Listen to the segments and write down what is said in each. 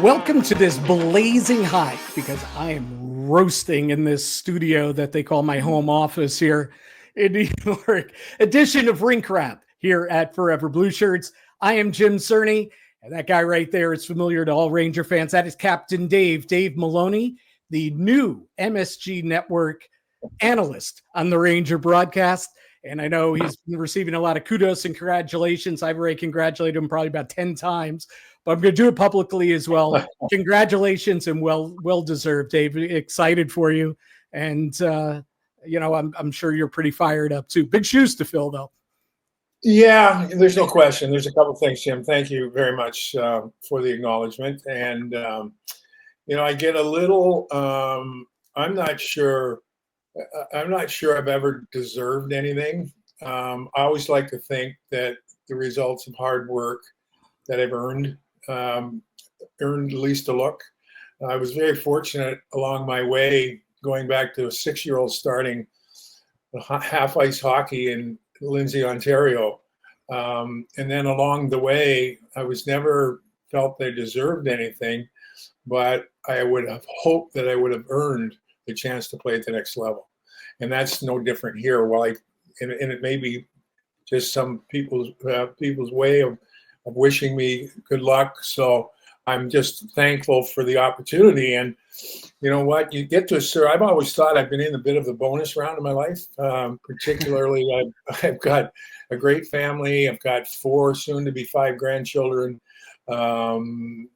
Welcome to this blazing hot, because I am roasting in this studio that they call my home office here in New York, edition of Rink Rap here at Forever Blueshirts. I am Jim Cerny, and that guy right there is familiar to all Ranger fans. That is Captain Dave Maloney, the new MSG Network analyst on the Ranger broadcast. And I know he's been receiving a lot of kudos and congratulations. I've already congratulated him probably about 10 times, but I'm going to do it publicly as well. Congratulations, and well deserved, Dave. Excited for you. And, I'm sure you're pretty fired up too. Big shoes to fill, though. Yeah, there's no question. There's a couple of things, Jim. Thank you very much for the acknowledgement. And, I get a little, I'm not sure I've ever deserved anything. I always like to think that the results of hard work that I've earned at least a look. I was very fortunate along my way, going back to a 6-year-old starting half ice hockey in Lindsay, Ontario. And then along the way, I was never felt I deserved anything, but I would have hoped that I would have earned the chance to play at the next level. And that's no different here. And it may be just some people's way of wishing me good luck. So I'm just thankful for the opportunity. And you know what? You get to I've always thought I've been in a bit of the bonus round of my life. Particularly, I've got a great family. I've got 4, soon to be 5 grandchildren. And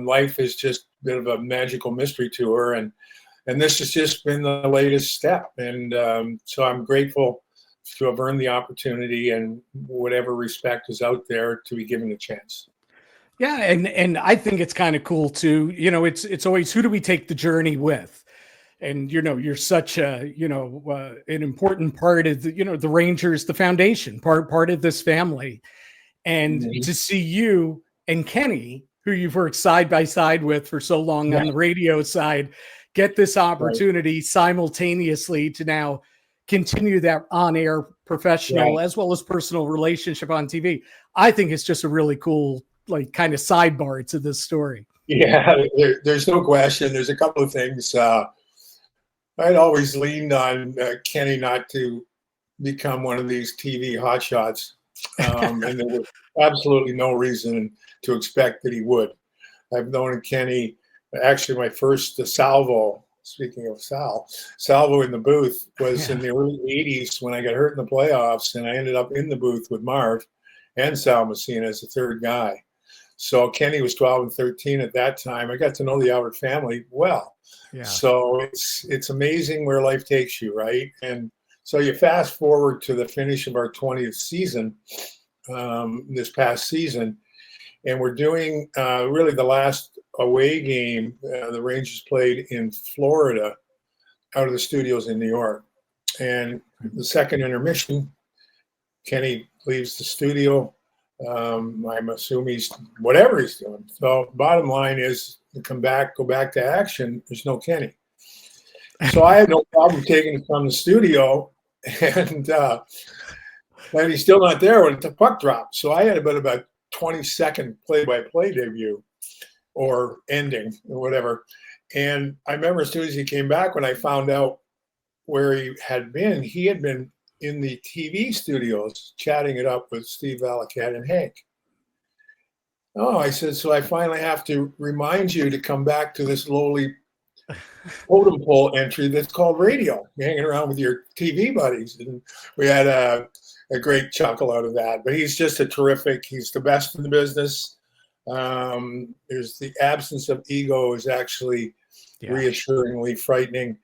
life is just a bit of a magical mystery tour. And this has just been the latest step. And so I'm grateful to have earned the opportunity, and whatever respect is out there, to be given a chance. Yeah. And I think it's kind of cool too. It's always, who do we take the journey with? And, you're such a, an important part of the Rangers, the foundation, part of this family. And to see you and Kenny, who you've worked side by side with for so long on the radio side, get this opportunity simultaneously to now continue that on-air professional as well as personal relationship on TV. I think it's just a really cool, kind of sidebar to this story. Yeah, there's no question. There's a couple of things. I'd always leaned on Kenny not to become one of these TV hotshots. And there was absolutely no reason to expect that he would. I've known Kenny. Actually, my first salvo, speaking of salvo in the booth, was in the early 80s when I got hurt in the playoffs, and I ended up in the booth with Marv and Sal Messina as the third guy. So Kenny was 12 and 13 at that time. I got to know the Albert family well. Yeah. So it's amazing where life takes you, right? And so you fast forward to the finish of our 20th season, this past season, and we're doing really the last away game the Rangers played in Florida out of the studios in New York. And the second intermission, Kenny leaves the studio. I'm assuming whatever he's doing. So bottom line is, to go back to action, there's no Kenny. So I had no problem taking it from the studio, and he's still not there when the puck dropped. So I had about 20-second play-by-play debut, or ending, or whatever. And I remember as soon as he came back, when I found out where he had been in the TV studios chatting it up with Steve Valiquette and Hank. Oh, I said, so I finally have to remind you to come back to this lowly totem pole entry that's called radio. You're hanging around with your TV buddies. And we had a great chuckle out of that. But he's just he's the best in the business. There's the absence of ego is actually reassuringly frightening.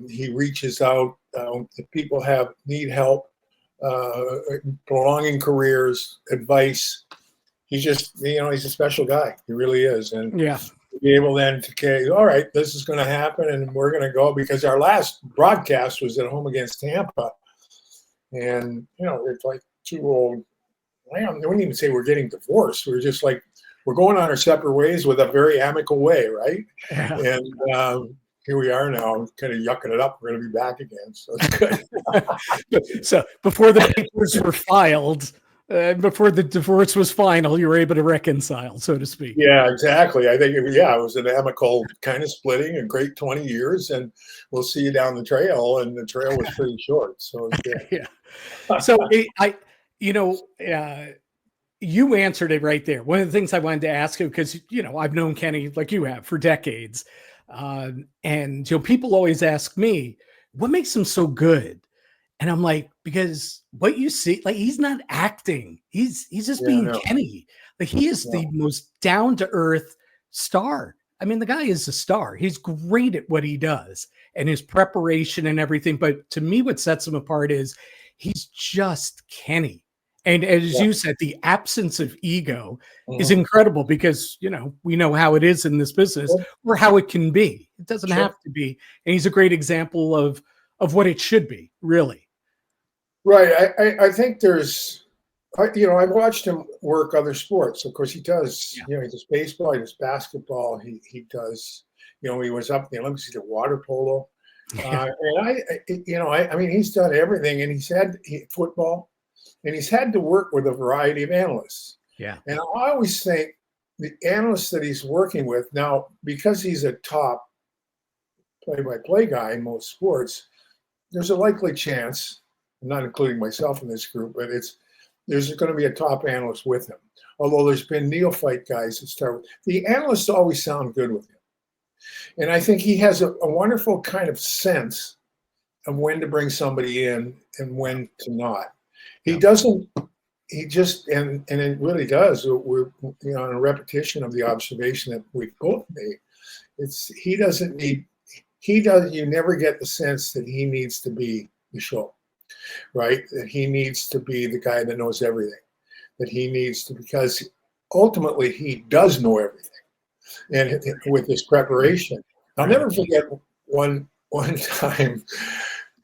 He reaches out. If people need help, prolonging careers, advice. He's just, he's a special guy. He really is. And to be able then to say, all right, this is going to happen, and we're going to go, because our last broadcast was at home against Tampa. And, it's like 2 old, I wouldn't even say we're getting divorced. We're just like, we're going on our separate ways with a very amicable way, right? Yeah. And here we are now, kind of yucking it up. We're going to be back again. So it's good. So before the papers were filed, before the divorce was final, you were able to reconcile, so to speak. Yeah, exactly. I think, it was an amicable kind of splitting, a great 20 years, and we'll see you down the trail. And the trail was pretty short, so it was good. Yeah. So you answered it right there. One of the things I wanted to ask you, because, I've known Kenny like you have for decades. And, people always ask me, what makes him so good? And I'm like, because what you see, like, he's not acting. He's just being Kenny. Like, he is the most down to earth star. I mean, the guy is a star. He's great at what he does and his preparation and everything. But to me, what sets him apart is he's just Kenny. And as you said, the absence of ego is incredible because, we know how it is in this business or how it can be. It doesn't have to be. And he's a great example of what it should be, really. Right. I think there's, I've watched him work other sports. Of course, he does. He does baseball. He does basketball. He does. He was up in the Olympics. He did water polo. And I mean, he's done everything. And he's had football, and he's had to work with a variety of analysts. Yeah. And I always think the analysts that he's working with now, because he's a top play-by-play guy in most sports, there's a likely chance. I'm not including myself in this group, but there's going to be a top analyst with him. Although there's been neophyte guys that start with. The analysts always sound good with him. And I think he has a wonderful kind of sense of when to bring somebody in and when to not. He doesn't, he just, and it really does, we're on a repetition of the observation that we've both made. You never get the sense that he needs to be the show. Right? That he needs to be the guy that knows everything. That he needs to, because ultimately he does know everything. And with his preparation, I'll never forget one time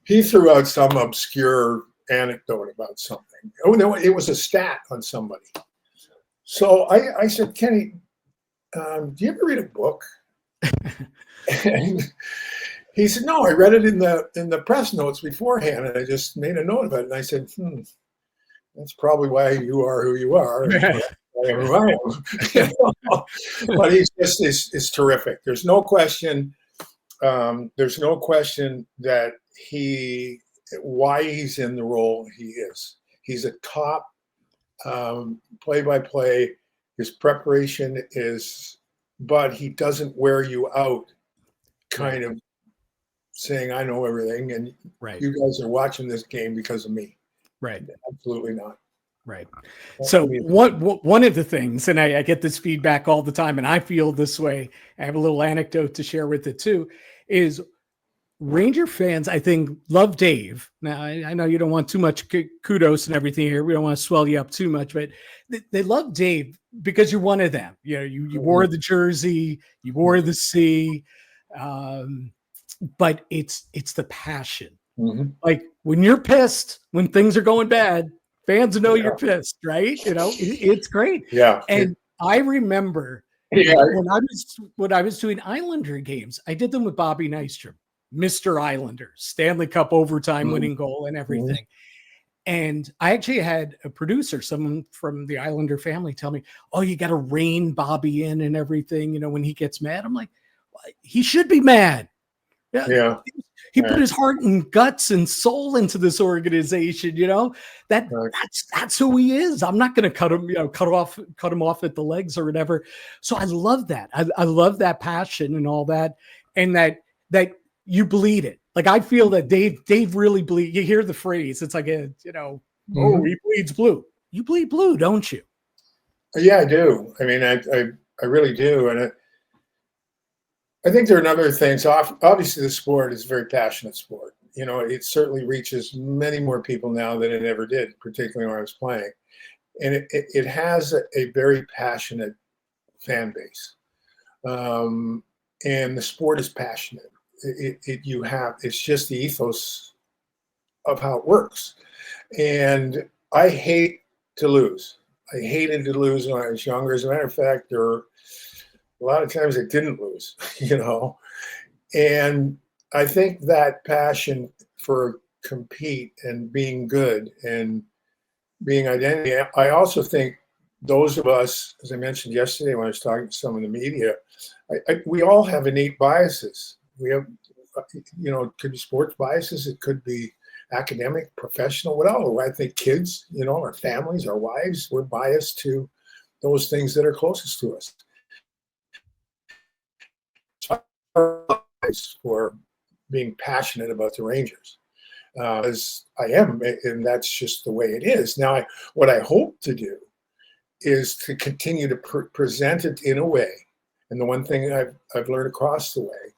he threw out some obscure anecdote about something. Oh no, it was a stat on somebody. So I said, Kenny, do you ever read a book? And he said, no, I read it in the press notes beforehand, and I just made a note of it. And I said, that's probably why you are who you are. I am who I am. But he's just is terrific. There's no question. There's no question that why he's in the role he is. He's a top play-by-play. His preparation is, but he doesn't wear you out. Kind of saying I know everything, and you guys are watching this game because of me. Right. Absolutely not. Right. So one of the things, and I get this feedback all the time, and I feel this way, I have a little anecdote to share with it too, is Ranger fans, I think, love Dave. Now, I know you don't want too much kudos and everything here. We don't want to swell you up too much, but they love Dave because you're one of them. You wore the jersey, you wore the C, but it's the passion. Like when you're pissed, when things are going bad, fans know you're pissed, right? It's great. Yeah. And I remember when I was doing Islander games, I did them with Bobby Nystrom, Mr. Islander, Stanley Cup overtime winning goal and everything. And I actually had a producer, someone from the Islander family, tell me, oh, you got to rein Bobby in and everything, when he gets mad. I'm like, well, he should be mad. Yeah. He put his heart and guts and soul into this organization, that's who he is. I'm not going to cut him off at the legs or whatever. So I love that. I love that passion and all that. And that you bleed it. Like I feel that Dave really bleed. You hear the phrase. It's like he bleeds blue. You bleed blue, don't you? Yeah, I do. I mean, I really do. And I think there are other things. Obviously, the sport is a very passionate sport. It certainly reaches many more people now than it ever did, particularly when I was playing. And it has a very passionate fan base. And the sport is passionate. It's just the ethos of how it works. And I hate to lose. I hated to lose when I was younger. As a matter of fact, there were a lot of times I didn't lose, and I think that passion for compete and being good and being identity. I also think those of us, as I mentioned yesterday when I was talking to some of the media, we all have innate biases. We have, it could be sports biases. It could be academic, professional, whatever. I think kids, our families, our wives, we're biased to those things that are closest to us. For being passionate about the Rangers, as I am, and that's just the way it is. Now, what I hope to do is to continue to present it in a way, and the one thing I've learned across the way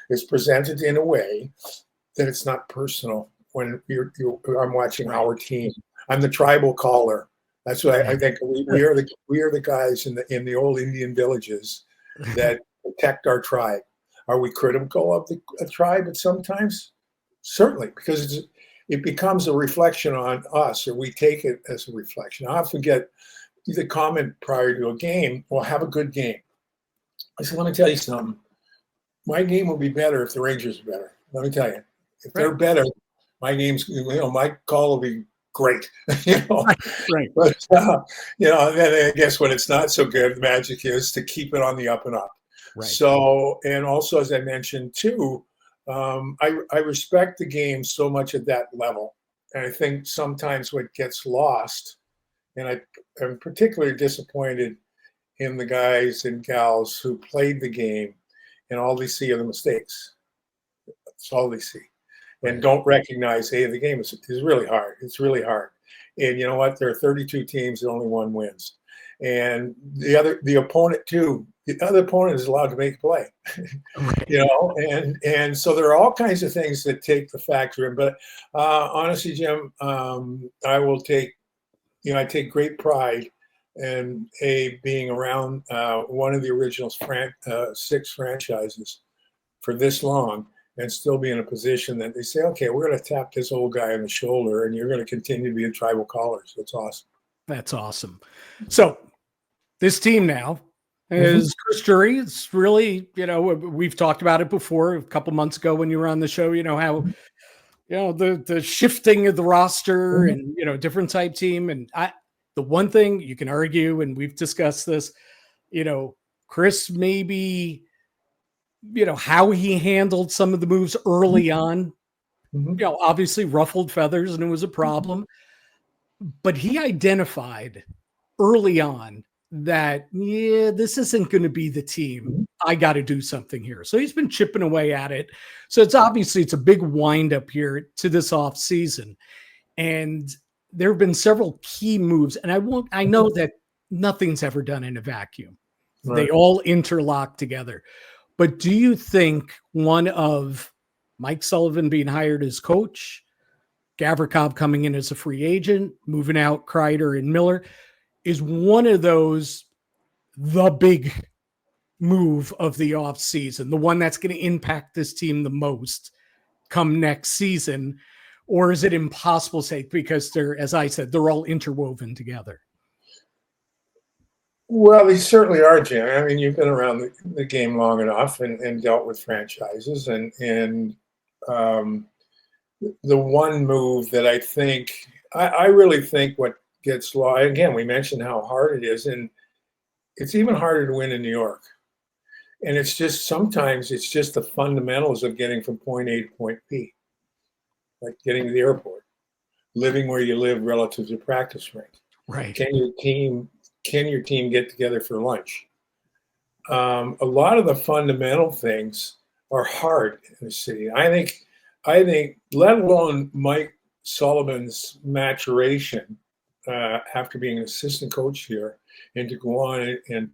is present it in a way that it's not personal. When I'm watching our team, I'm the tribal caller. That's what I think. We are the guys in the old Indian villages that protect our tribe. Are we critical of the tribe at sometimes? Certainly, because it becomes a reflection on us, or we take it as a reflection. I often get the comment prior to a game, well, have a good game. I said, let me tell you something. My game will be better if the Rangers are better. Let me tell you. If they're better, my my call will be great. Right. But, then I guess when it's not so good, the magic is to keep it on the up and up. Right. So, and also, as I mentioned too, I respect the game so much at that level. And I think sometimes what gets lost, and I'm particularly disappointed in the guys and gals who played the game and all they see are the mistakes. That's all they see. And don't recognize, hey, the game is really hard. It's really hard. And you know what? There are 32 teams and only one wins. And the opponent too, the other opponent is allowed to make a play, and so there are all kinds of things that take the factor in. But honestly, Jim, I will take, I take great pride in being around one of the original 6 franchises for this long and still be in a position that they say, okay, we're going to tap this old guy on the shoulder and you're going to continue to be a tribal caller. So it's awesome. That's awesome. So this team now is Chris Drury. It's really, we've talked about it before a couple months ago when you were on the show, how, the shifting of the roster and, different type team. And the one thing you can argue, and we've discussed this, Chris maybe, how he handled some of the moves early on, obviously ruffled feathers and it was a problem, but he identified early on that, this isn't going to be the team. I got to do something here. So he's been chipping away at it. So it's a big wind up here to this off season. And there have been several key moves, and I know that nothing's ever done in a vacuum. Right. They all interlock together. But do you think one of Mike Sullivan being hired as coach, Gavrikov coming in as a free agent, moving out Kreider and Miller, is one of those the big move of the offseason, the one that's going to impact this team the most come next season? Or is it impossible to say because they're, as I said, they're all interwoven together? Well, they certainly are, Jim. I mean, you've been around the game long enough and dealt with franchises. And the one move that I think, I really think what gets lost, again, we mentioned how hard it is. And it's even harder to win in New York. And it's just, sometimes it's just the fundamentals of getting from point A to point B. Like getting to the airport, living where you live relative to practice rink. Right. Can your team get together for lunch? A lot of the fundamental things are hard in the city. I think, let alone Mike Sullivan's maturation after being an assistant coach here, and to go on and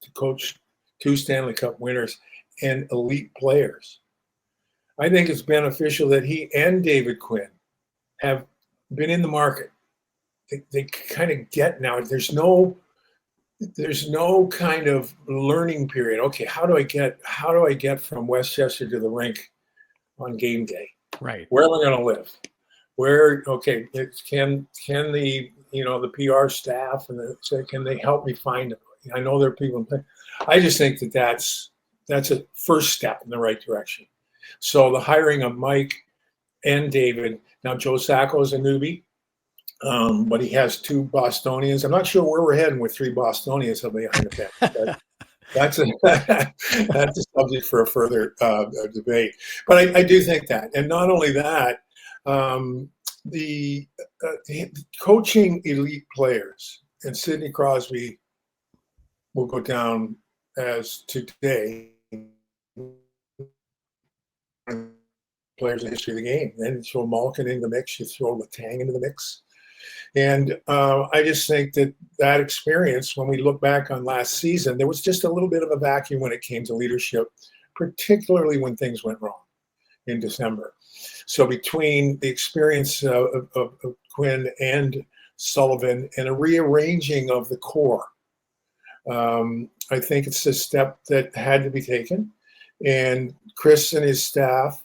to coach 2 Stanley Cup winners and elite players. I think it's beneficial that he and David Quinn have been in the market. They kind of get now. There's no kind of learning period. Okay, how do I get from Westchester to the rink on game day? Right. Where am I going to live? Where? Okay, can the the PR staff can they help me find it? I know there are people. I just think that's a first step in the right direction. So the hiring of Mike and David, now Joe Sacco is a newbie. But he has 2 Bostonians. I'm not sure where we're heading with 3 Bostonians behind the bench. But that's a subject for a further debate. But I do think that, and not only that, the coaching elite players, and Sidney Crosby will go down as today players in the history of the game. Then you throw Malkin into the mix, you throw Letang into the mix. And I just think that experience, when we look back on last season, there was just a little bit of a vacuum when it came to leadership, particularly when things went wrong in December. So between the experience of Quinn and Sullivan and a rearranging of the core, I think it's a step that had to be taken. And Chris and his staff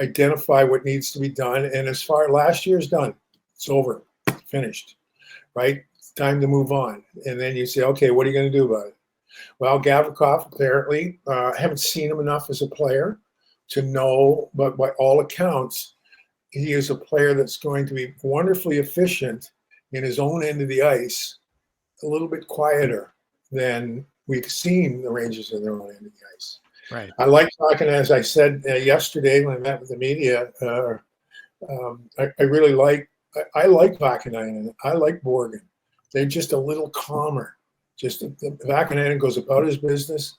identify what needs to be done. And as far last year's done, it's over, finished, right? It's time to move on. And then you say, okay, what are you going to do about it? Well, Gavrikov, apparently, I haven't seen him enough as a player to know, but by all accounts, he is a player that's going to be wonderfully efficient in his own end of the ice, a little bit quieter than we've seen the Rangers in their own end of the ice. Right. I like talking, as I said yesterday when I met with the media, I really like Vakanainen. I like Borgen. They're just a little calmer. Just Vakanainen goes about his business,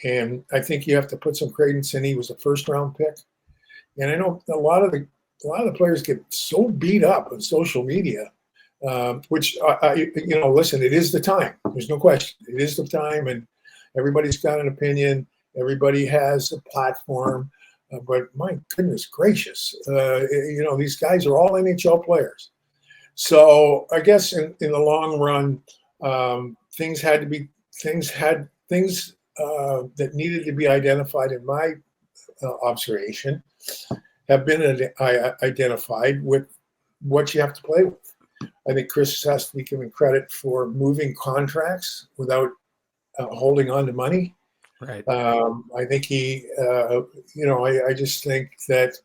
and I think you have to put some credence in. He was a first-round pick, and I know a lot of the players get so beat up on social media, which listen, it is the time. There's no question. It is the time, and everybody's got an opinion. Everybody has a platform. But my goodness gracious, these guys are all NHL players. So I guess in the long run, things that needed to be identified, in my observation, have been identified with what you have to play with. I think Chris has to be given credit for moving contracts without holding on to money. Right. I think I just think that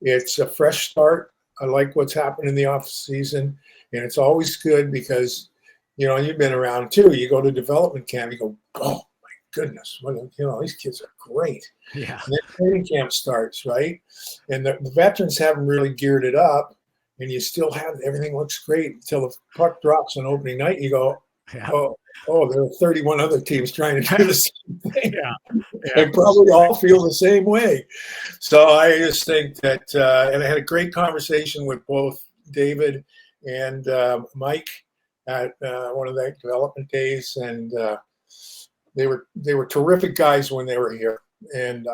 it's a fresh start. I like what's happened in the off season, and it's always good because, you've been around too. You go to development camp, you go, oh my goodness, these kids are great. Yeah. And then training camp starts, right? And the veterans haven't really geared it up, and you still have everything looks great until the puck drops on opening night. You go, yeah. Oh, there are 31 other teams trying to do the same thing. Yeah. They probably all feel the same way. So I just think that, and I had a great conversation with both David and Mike at one of the development days, and they were terrific guys when they were here. And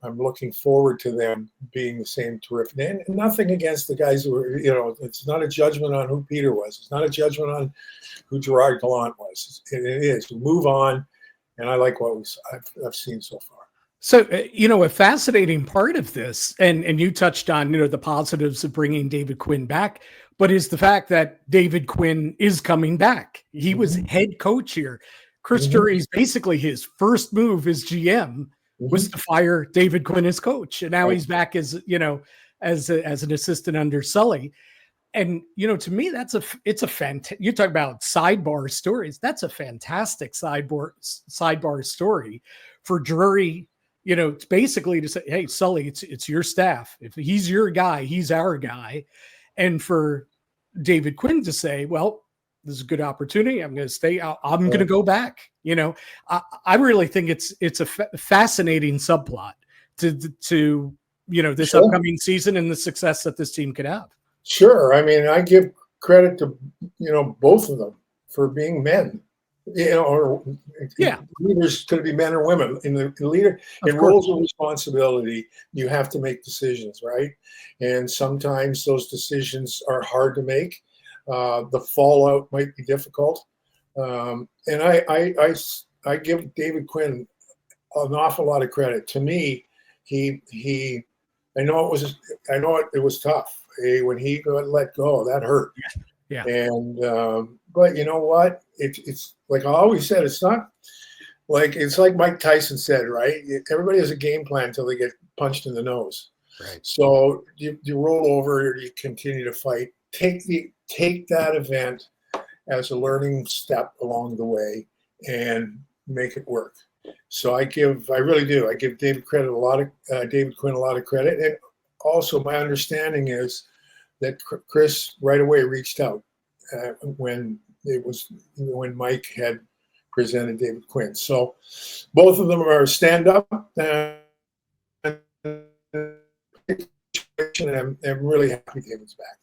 I'm looking forward to them being the same terrific. And nothing against the guys who were, it's not a judgment on who Peter was. It's not a judgment on who Gerard Gallant was. It is. We move on, and I like what I've seen so far. So, a fascinating part of this, and you touched on, the positives of bringing David Quinn back, but is the fact that David Quinn is coming back. He was head coach here. Chris Drury's basically his first move as GM was to fire David Quinn as coach. And now he's back as an assistant under Sully. And, to me, it's a fantastic, you talk about sidebar stories. That's a fantastic sidebar story for Drury, it's basically to say, hey, Sully, it's your staff. If he's your guy, he's our guy. And for David Quinn to say, well, this is a good opportunity. I'm going to stay out. I'm going to go back. I really think it's a fascinating subplot to this upcoming season and the success that this team could have. Sure. I mean, I give credit to, both of them for being men, leaders could be men or women in the leader in roles of responsibility. You have to make decisions, right? And sometimes those decisions are hard to make. The fallout might be difficult. And I give David Quinn an awful lot of credit. To me, I know it was tough. When he got let go, that hurt. Yeah. And but you know what? It's like I always said. It's like Mike Tyson said, right? Everybody has a game plan until they get punched in the nose. Right. So you roll over, you continue to fight. Take the take that event as a learning step along the way and make it work. So I really do. I give David Quinn a lot of credit. And also my understanding is that Chris right away reached out when Mike had presented David Quinn. So both of them are stand up, and I'm really happy David's back.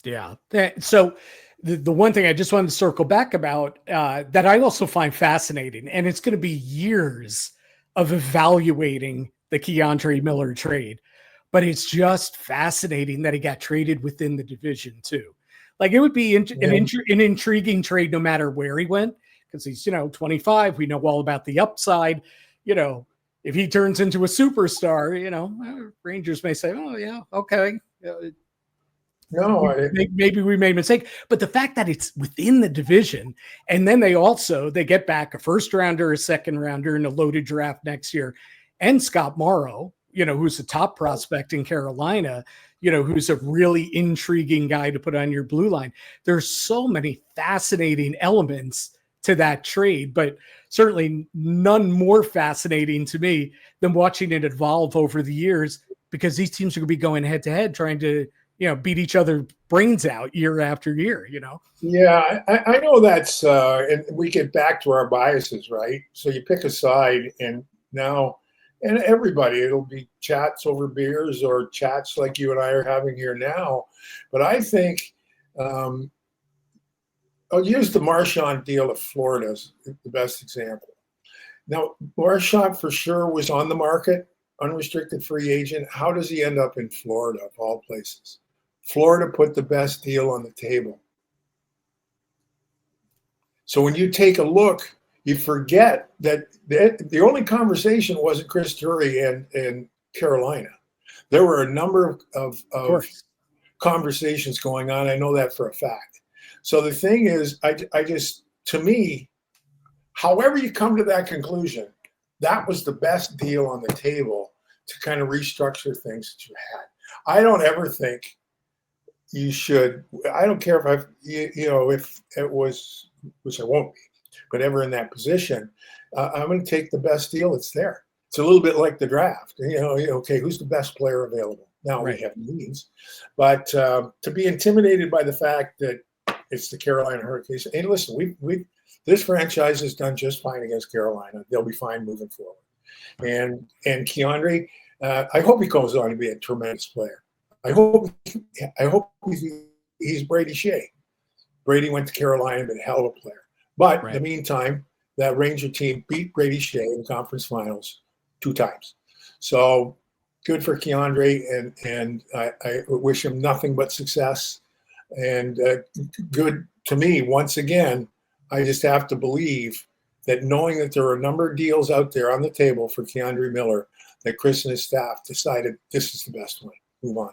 Yeah. So the one thing I just wanted to circle back about that I also find fascinating, and it's going to be years of evaluating the Keandre Miller trade, but it's just fascinating that he got traded within the division too. Like, it would be an intriguing trade no matter where he went, because he's, 25. We know all about the upside. If he turns into a superstar, Rangers may say, oh yeah, okay. No, maybe we made a mistake, but the fact that it's within the division, and then they get back a first rounder, a second rounder, and a loaded draft next year, and Scott Morrow, who's a top prospect in Carolina, who's a really intriguing guy to put on your blue line. There's so many fascinating elements to that trade, but certainly none more fascinating to me than watching it evolve over the years, because these teams are going to be going head to head trying to beat each other's brains out year after year, Yeah, I know that's, and we get back to our biases, right? So you pick a side, and everybody, it'll be chats over beers or chats like you and I are having here now. But I think I'll use the Marchand deal of Florida as the best example. Now, Marchand for sure was on the market, unrestricted free agent. How does he end up in Florida, of all places? Florida put the best deal on the table. So when you take a look, you forget that the only conversation wasn't Chris Drury and Carolina. There were a number of conversations going on. I know that for a fact. So the thing is, I just, to me, however you come to that conclusion, that was the best deal on the table to kind of restructure things that you had. I don't ever think you should. I don't care if if it was, which I won't be, but ever in that position, I'm going to take the best deal that's there. It's a little bit like the draft. Okay, who's the best player available? Now we have needs, but to be intimidated by the fact that it's the Carolina Hurricanes. Hey, listen, this franchise has done just fine against Carolina. They'll be fine moving forward. And Keandre, I hope he goes on to be a tremendous player. I hope he's Brady Shea. Brady went to Carolina, but a hell of a player. But in the meantime, that Ranger team beat Brady Shea in the conference finals 2 times. So good for Keandre, and I wish him nothing but success. And good to me, once again, I just have to believe that, knowing that there are a number of deals out there on the table for Keandre Miller, that Chris and his staff decided this is the best one. Move on.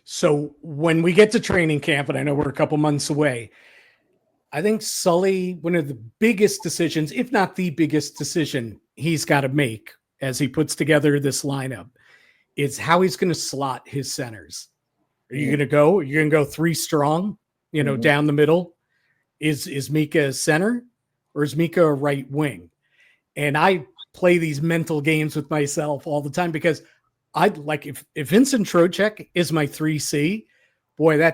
So when we get to training camp, and I know we're a couple months away, I think Sully, one of the biggest decisions, if not the biggest decision he's got to make as he puts together this lineup, is how he's going to slot his centers. You're going to go 3 strong, down the middle. Is Mika a center, or is Mika a right wing? And I play these mental games with myself all the time, because I'd like, if Vincent Trocheck is my 3C, boy,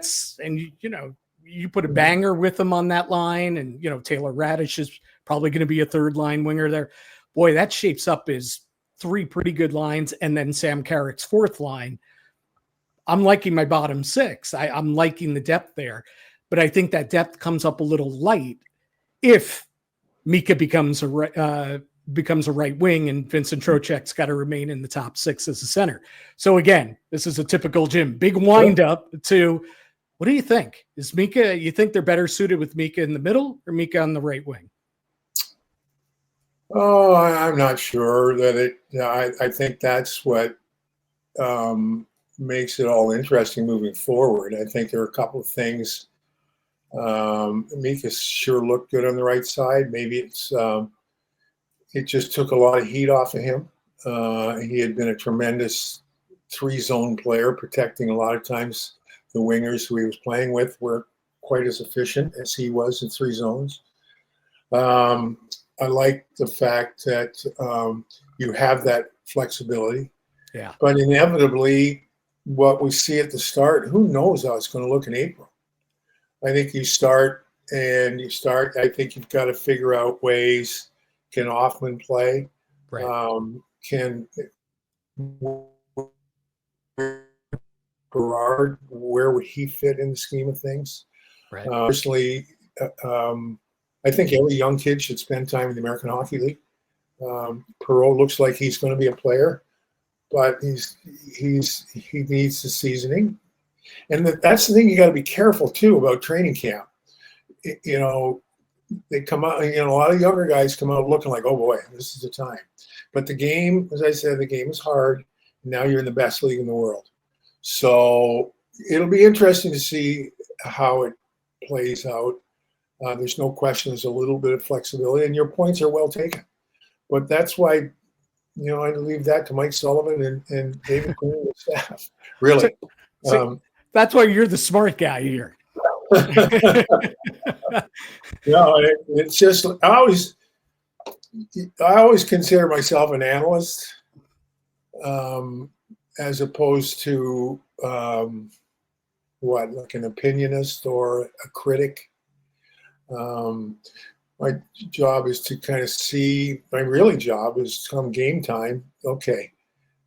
you put a banger with him on that line, and Taylor Radish is probably going to be a 3rd line winger there. Boy, that shapes up as 3 pretty good lines, and then Sam Carrick's 4th line. I'm liking my bottom 6. I'm liking the depth there, but I think that depth comes up a little light if Mika becomes a right wing, and Vincent Trocheck's got to remain in the top 6 as a center. So again, this is a typical Jim, big wind up to, what do you think? Is Mika, you think they're better suited with Mika in the middle or Mika on the right wing? Oh, I'm not sure that I think that's what makes it all interesting moving forward. I think there are a couple of things. Mika sure looked good on the right side. Maybe it just took a lot of heat off of him. He had been a tremendous 3-zone player, protecting a lot of times the wingers who he was playing with weren't quite as efficient as he was in 3 zones. I like the fact that you have that flexibility. Yeah. But inevitably, what we see at the start, who knows how it's going to look in April? I think you start. I think you've got to figure out ways. Can Hoffman play? Right. Can Gerard, where would he fit in the scheme of things? Right. Personally, I think every young kid should spend time in the American Hockey League. Perreault looks like he's going to be a player, but he needs the seasoning, and that's the thing you got to be careful too about training camp. They come out, a lot of younger guys come out looking like, oh boy, this is the time. But the game, as I said, the game is hard. Now you're in the best league in the world. So it'll be interesting to see how it plays out. There's no question there's a little bit of flexibility, and your points are well taken. But that's why, I leave that to Mike Sullivan and David Quinn and the staff. Really. So that's why you're the smart guy here. It's just I always consider myself an analyst, as opposed to like an opinionist or a critic. My job is to kind of see. My really job is come game time. Okay,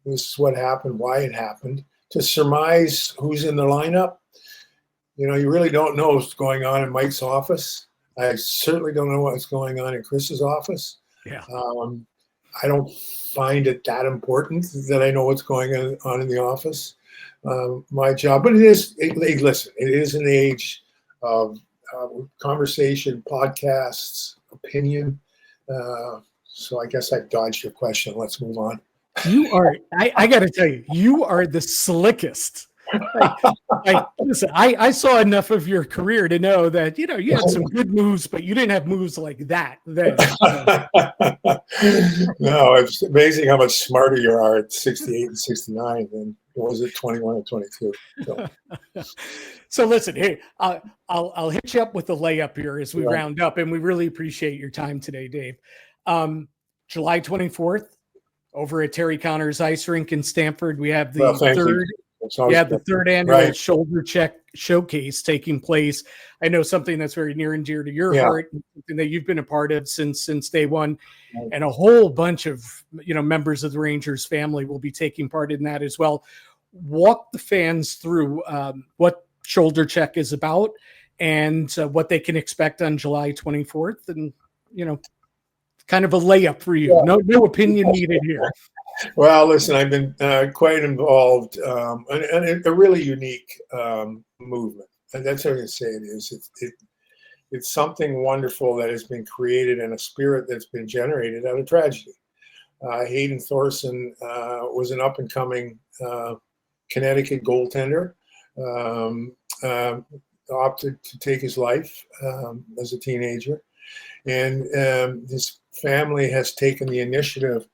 this is what happened, why it happened. To surmise who's in the lineup. You really don't know what's going on in Mike's office. I certainly don't know what's going on in Chris's office. Yeah. I don't find it that important that I know what's going on in the office. My job, but it is an age of conversation, podcasts, opinion. So I guess I dodged your question. Let's move on. You are, I got to tell you, you are the slickest. Listen, I saw enough of your career to know that, you had some good moves, but you didn't have moves like that then. No, it's amazing how much smarter you are at 68 and 69 than was it 21 or 22. So listen, hey, I'll hit you up with the layup here as we round up, and we really appreciate your time today, Dave. July 24th, over at Terry Connors Ice Rink in Stamford, we have the third annual Shoulder Check Showcase taking place. I know something that's very near and dear to your heart, something that you've been a part of since day one, and a whole bunch of members of the Rangers family will be taking part in that as well. Walk the fans through what Shoulder Check is about and what they can expect on July 24th, and kind of a layup for you. No opinion needed here. Well, listen, I've been quite involved in a really unique movement. And that's how I can say it is. It's something wonderful that has been created and a spirit that's been generated out of tragedy. Hayden Thorson was an up-and-coming Connecticut goaltender, opted to take his life as a teenager. And his family has taken the initiative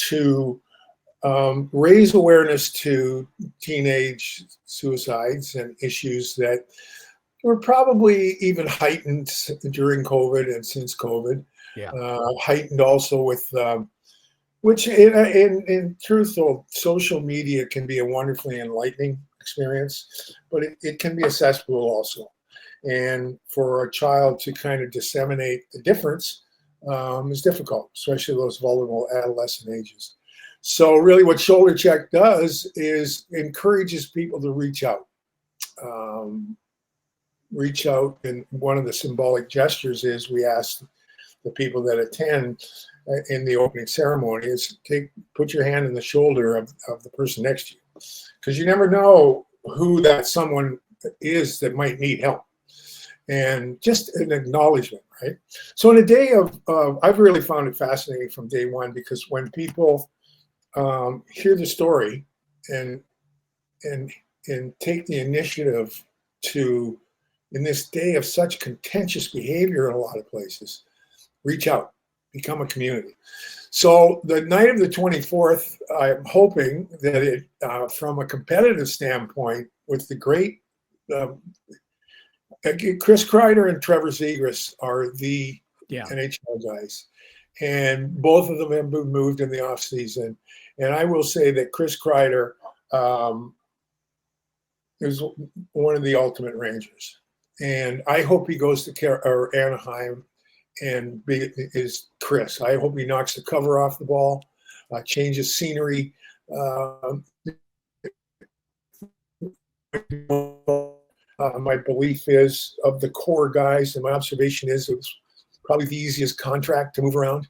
to raise awareness to teenage suicides and issues that were probably even heightened during COVID and since COVID. Heightened also with, which in truth, though, social media can be a wonderfully enlightening experience, but it can be accessible also. And for a child to kind of disseminate the difference is difficult, especially those vulnerable adolescent ages. So really what Shoulder Check does is encourages people to reach out. And one of the symbolic gestures is we ask the people that attend in the opening ceremony is put your hand in the shoulder of the person next to you. Because you never know who that someone is that might need help. And just an acknowledgement, right? So in a day of I've really found it fascinating from day one, because when people hear the story and take the initiative to, in this day of such contentious behavior in a lot of places, reach out, become a community. So the night of the 24th, I'm hoping that it, from a competitive standpoint, with the great Chris Kreider and Trevor Zegras are the Yeah. NHL guys, and both of them have been moved in the offseason. And I will say that Chris Kreider is one of the ultimate Rangers, and I hope he goes to Anaheim and is Chris. I hope he knocks the cover off the ball, changes scenery. My belief is, of the core guys, and my observation is, it was probably the easiest contract to move around.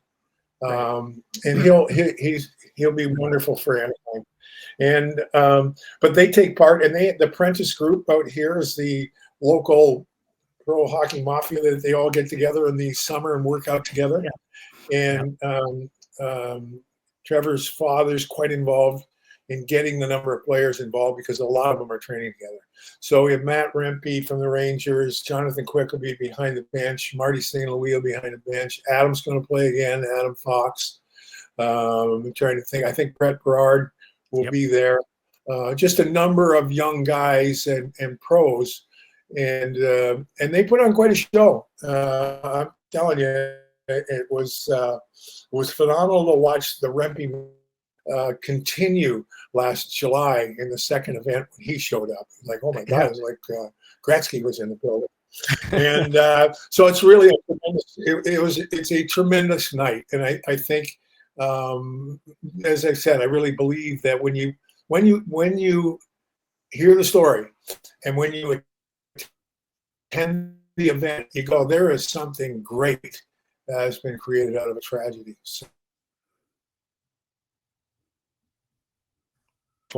And he'll be wonderful for Anaheim. And but they take part, and the Prentice group out here is the local pro hockey mafia that they all get together in the summer and work out together. Yeah. And Trevor's father's quite involved in getting the number of players involved, because a lot of them are training together. So we have Matt Rempe from the Rangers, Jonathan Quick will be behind the bench, Marty St. Louis will be behind the bench, Adam's going to play again, Adam Fox. I'm trying to think. I think Brett Berard will be there. Just a number of young guys and pros, and they put on quite a show. I'm telling you, it was phenomenal to watch the Rempe continue last July in the second event when he showed up. Like, oh my God, it was like Gretzky was in the building. And so it's really it's a tremendous night. And I think, as I said, I really believe that when you hear the story and when you attend the event, you go, there is something great that has been created out of a tragedy. So,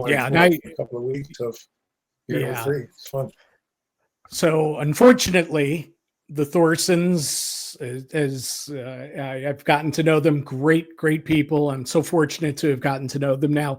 yeah, and a couple of weeks of free. It's fun. So unfortunately, the Thorsons, as I've gotten to know them, great people. I'm so fortunate to have gotten to know them now.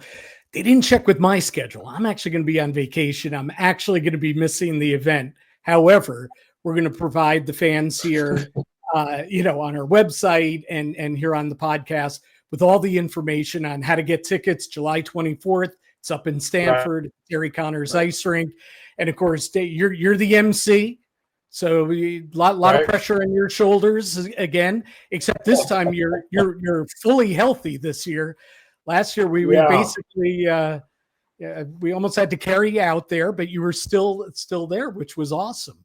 They didn't check with my schedule. I'm actually going to be on vacation. I'm actually going to be missing the event. However, we're going to provide the fans here, on our website and here on the podcast with all the information on how to get tickets. July 24th. It's up in Stanford, Terry Connors Ice Rink. And of course, you're the MC. So a lot of pressure on your shoulders again, except this time you're fully healthy this year. Last year we basically we almost had to carry you out there, but you were still there, which was awesome.